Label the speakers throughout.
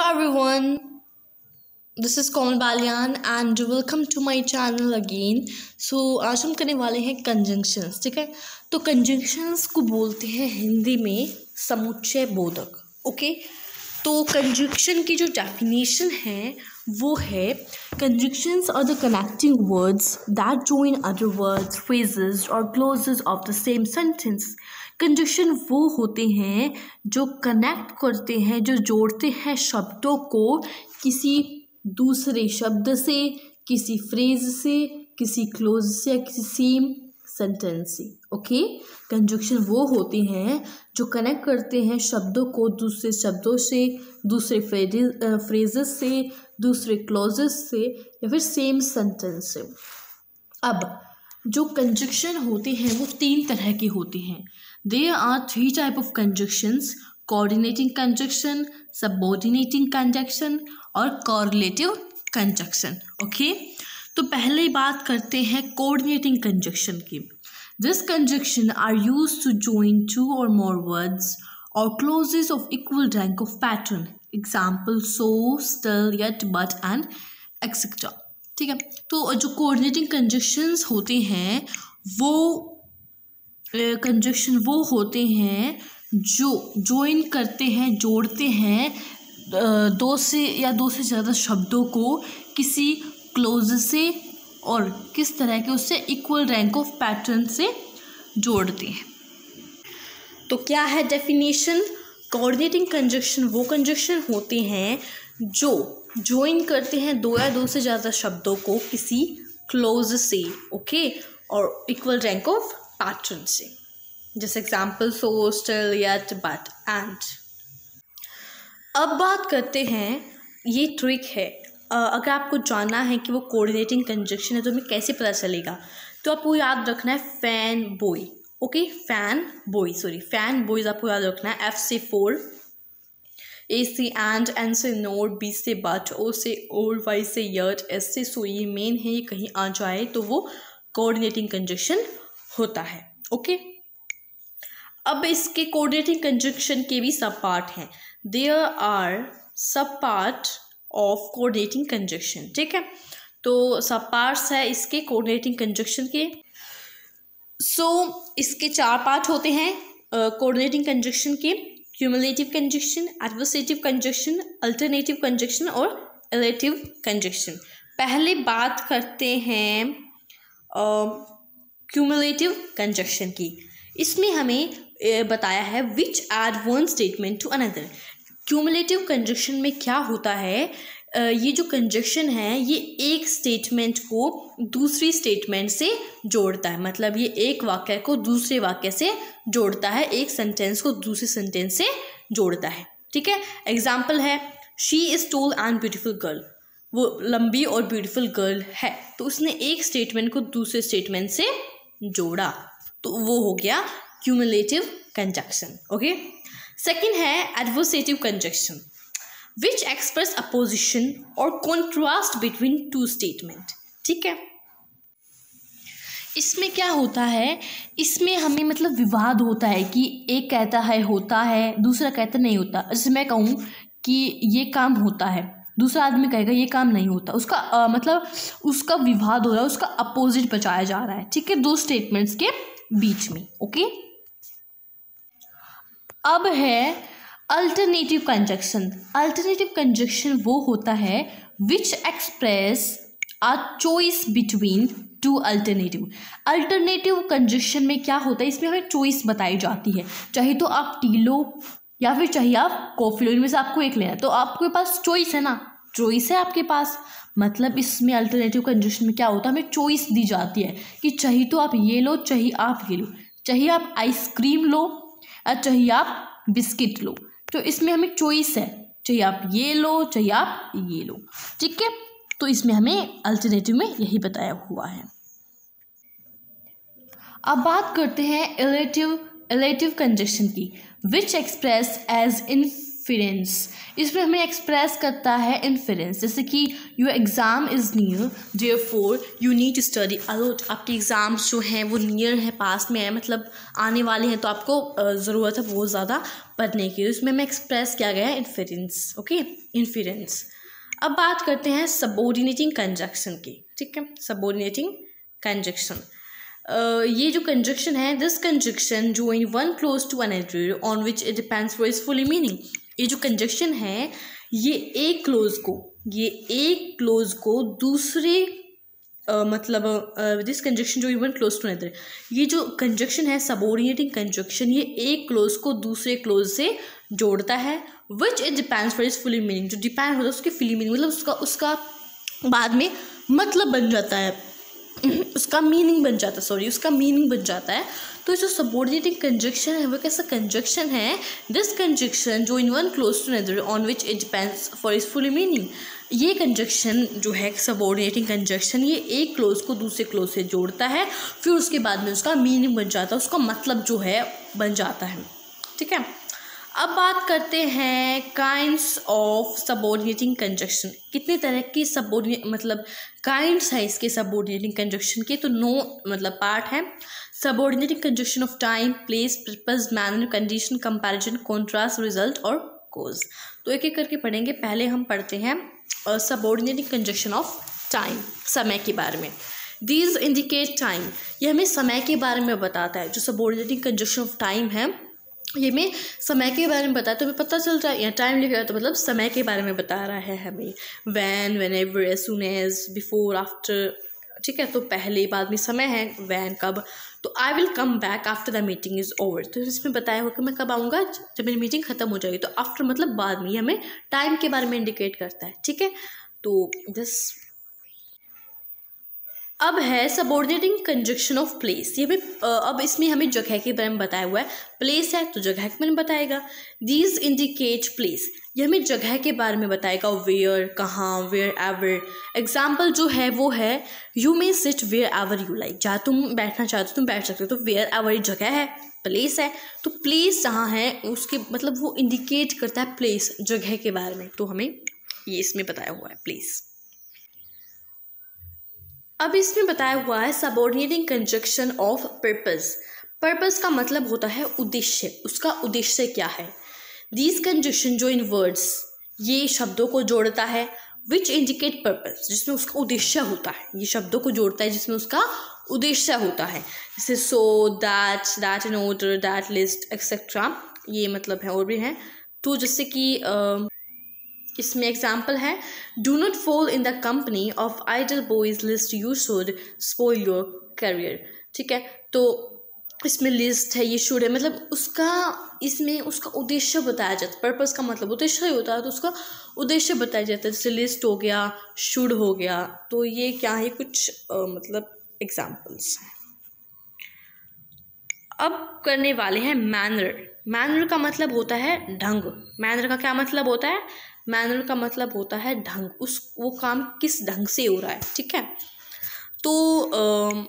Speaker 1: Everyone, this is Komal Balyan and welcome to my channel again. आज हम करने वाले हैं कंजंक्शंस. ठीक है, तो कंजंक्शंस को बोलते हैं हिंदी में समुच्चय बोधक. ओके, तो कंजंक्शन की जो डेफिनेशन है वो है conjunctions are the connecting words that join other words, phrases और clauses of the same sentence. Conjunction वो होते हैं जो कनेक्ट करते हैं, जो जोड़ते हैं शब्दों को किसी दूसरे शब्द से, किसी फ्रेज से, किसी क्लोज से या किसी सेम सेंटेंस से. ओके, कंजंक्शन वो होते हैं जो कनेक्ट करते हैं शब्दों को दूसरे शब्दों से, दूसरे फ्रेजेस से, दूसरे क्लोजेस से या फिर सेम सेंटेंस से. अब जो कंजंक्शन होते हैं वो तीन तरह के होते हैं. There are three type of conjunctions: coordinating conjunction, subordinating conjunction और correlative conjunction. Okay, तो पहले बात करते हैं coordinating conjunction की. This conjunction are used to join two or more words or clauses of equal rank of pattern. Example: so, still, yet, but and etc. ठीक है, तो जो coordinating conjunctions होते हैं वो कंजंक्शन वो होते हैं जो ज्वाइन करते हैं, जोड़ते हैं दो से ज़्यादा शब्दों को किसी क्लोज से और किस तरह के उससे इक्वल रैंक ऑफ पैटर्न से जोड़ते हैं. तो क्या है डेफिनेशन? कोऑर्डिनेटिंग कंजंक्शन वो कंजंक्शन होते हैं जो ज्वाइन करते हैं दो या दो से ज़्यादा शब्दों को किसी क्लोज से, ओके, और इक्वल रैंक ऑफ पैटर्न से. जैसे example so, still, yet, but, and. अब बात करते हैं, ये ट्रिक है. अगर आपको जानना है कि वो कोऑर्डिनेटिंग कंजंक्शन है तो हमें कैसे पता चलेगा, तो आपको याद रखना है fan boy. Okay, fan boys आपको याद रखना है. एफ से फोर, ए से एंड, एन से नोट, बी से बट, ओ से और, वाई से यट, एस से सो. ये मेन है, ये कहीं आ जाए तो वो कोऑर्डिनेटिंग कंजंक्शन होता है. ओके, अब इसके कोऑर्डिनेटिंग कंजंक्शन के भी सब पार्ट हैं. देयर आर सब पार्ट ऑफ कोऑर्डिनेटिंग कंजंक्शन. ठीक है, तो सब पार्ट्स है इसके कोऑर्डिनेटिंग कंजंक्शन के. इसके चार पार्ट होते हैं कोऑर्डिनेटिंग कंजंक्शन के: cumulative conjunction, adversative conjunction, alternative conjunction और रिलेटिव कंजंक्शन. पहले बात करते हैं क्यूमुलेटिव कंजंक्शन की. इसमें हमें बताया है which add one statement to another. Cumulative conjunction में क्या होता है, ये जो कंजंक्शन है ये एक स्टेटमेंट को दूसरी स्टेटमेंट से जोड़ता है. मतलब ये एक वाक्य को दूसरे वाक्य से जोड़ता है, एक सेंटेंस को दूसरे सेंटेंस से जोड़ता है. ठीक है, एग्जाम्पल है she is tall and beautiful girl. वो लंबी और ब्यूटीफुल गर्ल है, तो उसने एक स्टेटमेंट को दूसरे स्टेटमेंट से जोड़ा, तो वो हो गया क्यूमुलेटिव कंजंक्शन. ओके, सेकंड है adversative conjunction which express opposition और कॉन्ट्रास्ट बिटवीन टू स्टेटमेंट. ठीक है, इसमें क्या होता है, इसमें हमें मतलब विवाद होता है कि एक कहता है होता है, दूसरा कहता नहीं होता. जैसे मैं कहूँ कि ये काम होता है, दूसरा आदमी कहेगा ये काम नहीं होता. उसका मतलब उसका विवाद हो रहा है, उसका अपोजिट बचाया जा रहा है. ठीक है, दो स्टेटमेंट्स के बीच में. ओके, अब है अल्टरनेटिव कंजंक्शन. अल्टरनेटिव कंजंक्शन वो होता है which express a choice between two alternative. Alternative conjunction में क्या होता है, इसमें हमें चॉइस बताई जाती है. चाहे तो आप टी लो या फिर चाहिए आप कॉफ़ी लो, इनमें से आपको एक लेना है, तो आपके पास चॉइस है ना, चॉइस है आपके पास. मतलब इसमें अल्टरनेटिव कंजंक्शन में क्या होता है, हमें चॉइस दी जाती है कि चाहिए तो आप ये लो, चाहिए आप ये लो, चाहिए आप आइसक्रीम लो या चाहिए आप बिस्किट लो. तो इसमें हमें चॉइस है, चाहिए आप ये लो, चाहिए आप ये लो. ठीक है, तो इसमें हमें अल्टरनेटिव में यही बताया हुआ है. अब बात करते हैं रिलेटिव कंजंक्शन की विच एक्सप्रेस एज इन्फेरेंस, इसमें हमें एक्सप्रेस करता है इन्फेरेंस, जैसे कि your exam is near therefore you need to study a lot. आपके एग्ज़ाम्स जो हैं वो नियर है, पास में है, मतलब आने वाले हैं, तो आपको ज़रूरत है बहुत ज़्यादा पढ़ने की। इसमें हमें एक्सप्रेस किया गया है इन्फेरेंस। Okay, inference. अब बात करते हैं सबऑर्डिनेटिंग कंजक्शन की। ठीक है, सबऑर्डिनेटिंग कंजक्शन, ये जो कंजक्शन है, this conjunction join one clause to another on which it depends for its fully meaning. ये जो कंजक्शन है, ये एक क्लोज को दूसरे मतलब दिस कंजक्शन जो वन क्लोज टू अनदर, ये जो कंजक्शन है सबऑर्डिनेटिंग कंजक्शन, ये एक क्लोज को दूसरे क्लोज से जोड़ता है, विच it depends for its fully meaning, जो डिपेंड होता है उसके फुली मीनिंग, मतलब उसका बाद में मतलब बन जाता है, उसका मीनिंग बन जाता है। तो जो सबऑर्डिनेटिंग कंजक्शन है वो कैसा कंजक्शन है, this conjunction join one clause to another on which it depends for its full meaning. ये कंजक्शन जो है सबऑर्डिनेटिंग कंजक्शन, ये एक क्लोज को दूसरे क्लोज से जोड़ता है, फिर उसके बाद में उसका मीनिंग बन जाता है, उसका मतलब जो है बन जाता है। ठीक है, अब बात करते हैं काइंड्स ऑफ सबऑर्डिनेटिंग कंजक्शन। कितने तरह की सबऑर्डिनेट मतलब काइंड्स है इसके सबऑर्डिनेटिंग कंजक्शन के, तो 9 मतलब पार्ट है। Subordinating conjunction of time, place, purpose, manner, condition, comparison, contrast, result और कोज। तो एक एक करके पढ़ेंगे। पहले हम पढ़ते हैं सबऑर्डिनेटिंग कंजक्शन ऑफ टाइम, समय के बारे में। दीज इंडिकेट टाइम, ये हमें समय के बारे में बताता है। जो सबऑर्डिनेटिंग कंजक्शन ऑफ टाइम है, ये हमें समय के बारे में बताया, तो हमें पता चल रहा है, यहाँ टाइम लिखा है तो मतलब समय के बारे में बता रहा है हमें। When, whenever, as soon as, before, after. ठीक है, तो पहले बाद में समय है, वैन कब, तो I will come back after the meeting is over, तो इसमें बताया हुआ कि मैं कब आऊँगा, जब मेरी मीटिंग ख़त्म हो जाएगी। तो आफ्टर मतलब बाद में, ये हमें टाइम के बारे में इंडिकेट करता है। ठीक है, तो दिस अब है सबऑर्डिनेटिंग कंजक्शन ऑफ प्लेस। ये भी अब इसमें हमें जगह के बारे में बताया हुआ है। प्लेस है तो जगह के बारे में बताएगा। दीज इंडिकेट प्लेस, ये हमें जगह के बारे में बताएगा। वेयर, कहाँ, वेयर एवर। एग्जाम्पल जो है वो है you may sit wherever you like, जहाँ तुम बैठना चाहते हो तुम बैठ सकते हो। तो वेयर एवर जगह है, प्लेस है, तो प्लेस जहाँ है उसके मतलब वो इंडिकेट करता है प्लेस, जगह के बारे में। तो हमें ये इसमें बताया हुआ है प्लेस। अब इसमें बताया हुआ है subordinating conjunction of purpose. Purpose का मतलब होता है उद्देश्य, उसका उद्देश्य क्या है। दीज कंजक्शन जो इन वर्ड्स, ये शब्दों को जोड़ता है, विच इंडिकेट पर्पस, जिसमें उसका उद्देश्य होता है। ये शब्दों को जोड़ता है जिसमें उसका उद्देश्य होता है, जैसे so, that, that in order, that lest etcetera, ये मतलब है और भी हैं। तो जैसे कि इसमें एग्जाम्पल है, do not fall in the company of idle boys lest, you should spoil your career. ठीक है, तो इसमें लिस्ट है, ये शुड है, मतलब उसका इसमें उसका उद्देश्य बताया जाता है। पर्पस का मतलब उद्देश्य ही होता है, तो उसका उद्देश्य बताया जाता है। जैसे लिस्ट हो गया, शुड हो गया, तो ये क्या है, कुछ मतलब एग्जाम्पल्स हैं। अब करने वाले हैं मैनर। मैनर का मतलब होता है ढंग। मैनर का क्या मतलब होता है, मैनर का मतलब होता है ढंग, वो काम किस ढंग से हो रहा है। ठीक है, तो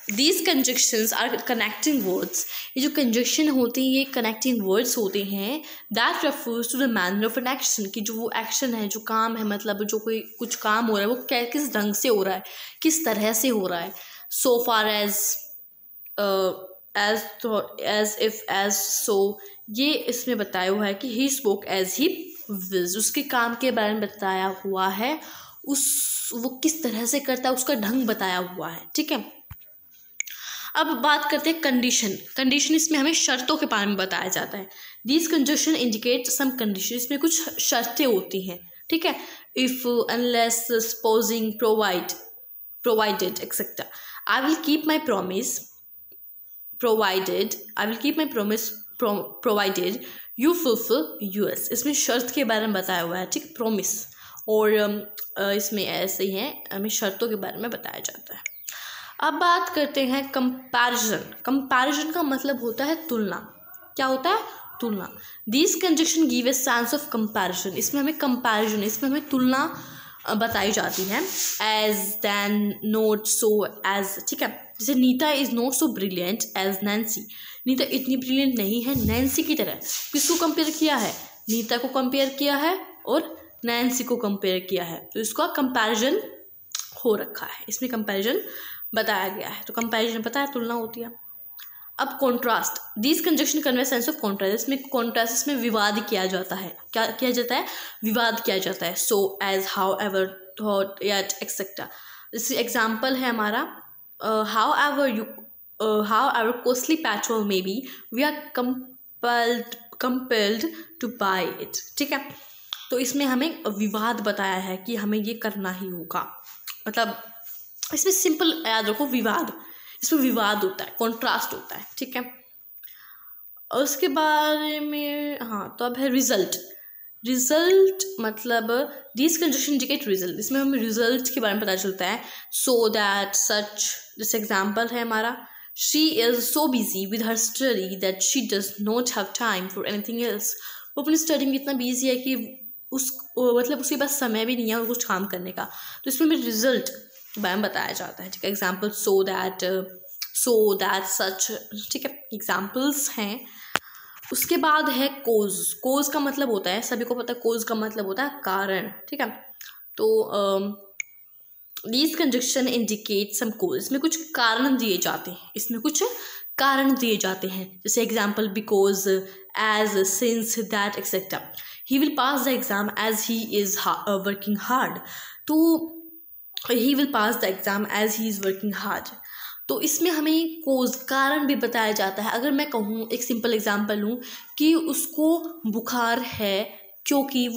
Speaker 1: these conjunctions are connecting words. ये जो कंजक्शन होती है ये कनेक्टिंग वर्ड्स होते हैं। That refers to the manner of an action, कि जो वो एक्शन है, जो काम है, मतलब जो कोई कुछ काम हो रहा है वो किस ढंग से हो रहा है, किस तरह से हो रहा है। So far as, as if, as so, ये इसमें बताया हुआ है कि he spoke as he wished, उसके काम के बारे में बताया हुआ है, वो किस तरह से करता है उसका ढंग बताया हुआ है। ठीक है, अब बात करते हैं कंडीशन। कंडीशन इसमें हमें शर्तों के बारे में बताया जाता है। These conjunction indicate some condition, इसमें कुछ शर्तें होती हैं। ठीक है, if, unless, supposing, provided etcetera. I will keep my promise, provided you fulfil us. इसमें शर्त के बारे में बताया हुआ है। ठीक, प्रॉमिस, और इसमें ऐसे ही हैं, हमें शर्तों के बारे में बताया जाता है। अब बात करते हैं कंपैरिजन। कंपैरिजन का मतलब होता है तुलना। क्या होता है, तुलना। These conjunction give a sense of comparison, इसमें हमें कंपैरिजन, इसमें हमें तुलना बताई जाती है। As, than, not, so, as. ठीक है, जैसे Neeta is not so brilliant as Nancy, Neeta इतनी ब्रिलियंट नहीं है नैन्सी की तरह। किसको कंपेयर किया है? नीता को कंपेयर किया है और नैन्सी को कंपेयर किया है, तो इसका कंपैरिजन हो रखा है, इसमें कंपैरिजन बताया गया है। तो कंपैरिजन पता है तुलना होती है। अब contrast, this conjunction convey sense of contrast, इसमें कॉन्ट्रास्ट, इसमें विवाद किया जाता है। क्या किया जाता है? विवाद किया जाता है। So as, however, though, yet, etcetera. इस एग्जाम्पल है हमारा however costly petrol may be, we are compelled to buy it. ठीक है, तो इसमें हमें विवाद बताया है कि हमें ये करना ही होगा। मतलब इसमें सिंपल याद रखो, विवाद, इसमें विवाद होता है, कॉन्ट्रास्ट होता है। ठीक है, और उसके बारे में हाँ, तो अब है रिजल्ट। रिजल्ट मतलब दिस कंजक्शन इंडिकेट रिजल्ट, इसमें हमें रिजल्ट के बारे में पता चलता है। सो दैट, सच, जैसे एग्जाम्पल है हमारा she is so busy with her study that she does not have time for anything else, वो अपनी स्टडी में इतना बिजी है कि मतलब उसके पास समय भी नहीं है और कुछ काम करने का। तो इसमें हमें रिजल्ट के बारे में बताया जाता है। ठीक है, एग्जाम्पल सो दैट, सच। ठीक है, एग्जाम्पल्स हैं। उसके बाद है कोज। कोज का मतलब होता है, सभी को पता है, कोज का मतलब होता है कारण। ठीक है, तो दिस कंजक्शन इंडिकेट सम कोज, इसमें कुछ कारण दिए जाते हैं, इसमें कुछ कारण दिए जाते हैं। जैसे example because, as, since, that, etcetera. He will pass the exam as he is working hard, तो he will pass the exam as he is working hard. तो इसमें हमें कोज, कारण भी बताया जाता है। अगर मैं कहूँ, एक सिंपल एग्जांपल लूँ कि उसको बुखार है क्योंकि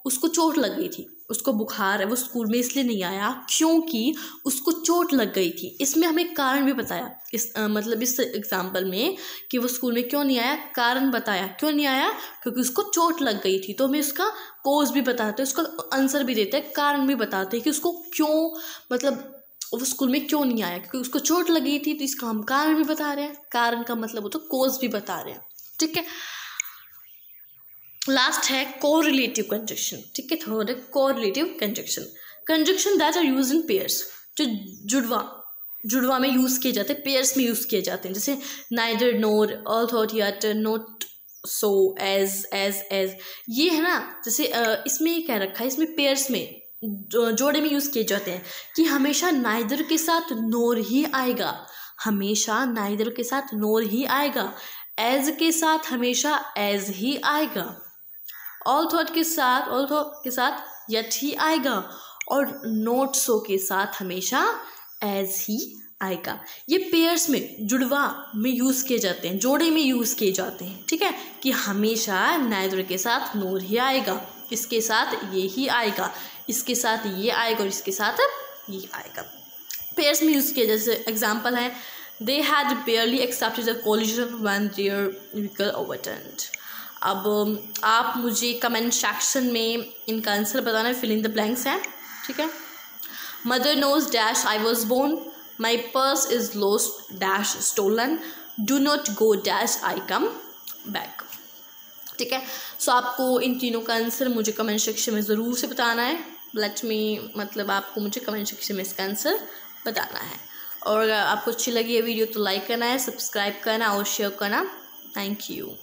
Speaker 1: उसको चोट लग गई थी, उसको बुखार है, वो स्कूल में इसलिए नहीं आया क्योंकि उसको चोट लग गई थी। इसमें हमें कारण भी बताया, मतलब इस एग्जांपल में कि वो स्कूल में क्यों नहीं आया, कारण बताया क्यों नहीं आया, क्योंकि उसको चोट लग गई थी। तो हमें उसका कोज भी बताते हैं, उसका आंसर भी देते हैं, कारण भी बताते हैं कि उसको क्यों, मतलब वो स्कूल में क्यों नहीं आया, क्योंकि उसको चोट लगी थी। तो इसका हम कारण भी बता रहे हैं, कारण का मतलब हो तो कोज भी बता रहे हैं। ठीक है, लास्ट है कोरिलेटिव कंजक्शन। ठीक है, थर्ड है correlative conjunction. Conjunction that are used in pairs, जो जुड़वा में यूज़ किए जाते हैं, पेयर्स में यूज़ किए जाते हैं। जैसे neither, nor, although, yet, not, so, as, ये है ना। जैसे इसमें ये कह रखा है, इसमें पेयर्स में जोड़े में यूज़ किए जाते हैं कि हमेशा नाइदर के साथ नोर ही आएगा, हमेशा नाइदर के साथ नोर ही आएगा। एज के साथ हमेशा एज ही आएगा। ऑल्थो के साथ येट ही आएगा, और नॉट सो के साथ हमेशा एज ही आएगा। ये पेयर्स में, जुड़वा में यूज़ किए जाते हैं, जोड़े में यूज़ किए जाते हैं। ठीक है, कि हमेशा नाइदर के साथ नोर ही आएगा, इसके साथ ये ही आएगा, इसके साथ ये आएगा और इसके साथ ये आएगा। पेयर्स में यूज़ किया, जैसे एग्जाम्पल है they had barely accepted the collision when their vehicle overturned. अब आप मुझे कमेंट सेक्शन में इनका आंसर बताना है, फिल इन द ब्लैंक्स है। ठीक है, mother knows dash I was born, my purse is lost dash stolen, do not go dash I come back. ठीक है, सो आपको इन तीनों का आंसर मुझे कमेंट सेक्शन में ज़रूर से बताना है। लेट मी, मतलब आपको मुझे कमेंट सेक्शन में इसका आंसर बताना है। और अगर आपको अच्छी लगी ये वीडियो तो लाइक करना है, सब्सक्राइब करना और शेयर करना। Thank you.